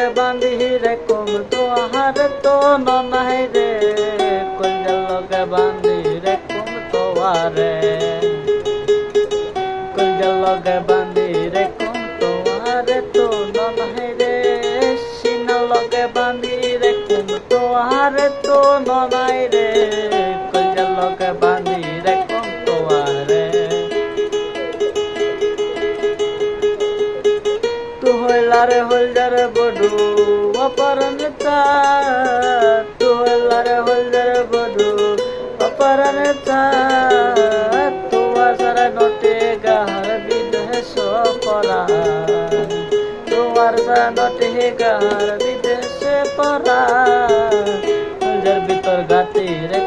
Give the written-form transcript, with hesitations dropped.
লগে বান্ধি রে কম তো আহার তো ননাই রে কলজার লগে বান্ধি রে কম তো আরে কলজার লগে বান্ধি রে কম তো আরে তো ননাই রে সিনা লগে বান্ধি রে কম তো আরে তো ননাই রে কলজার লগে বান্ধি রে কম তো আরে তু হইলারে হলজার বডু অপরণতা তু হইলারে হলজার বডু অপরণতা তোমার সারা নটে গাহার বিদেশ পরা তোমার সারা নটে গাহার বিদেশে পরা হলজার ভিতর গাতি রে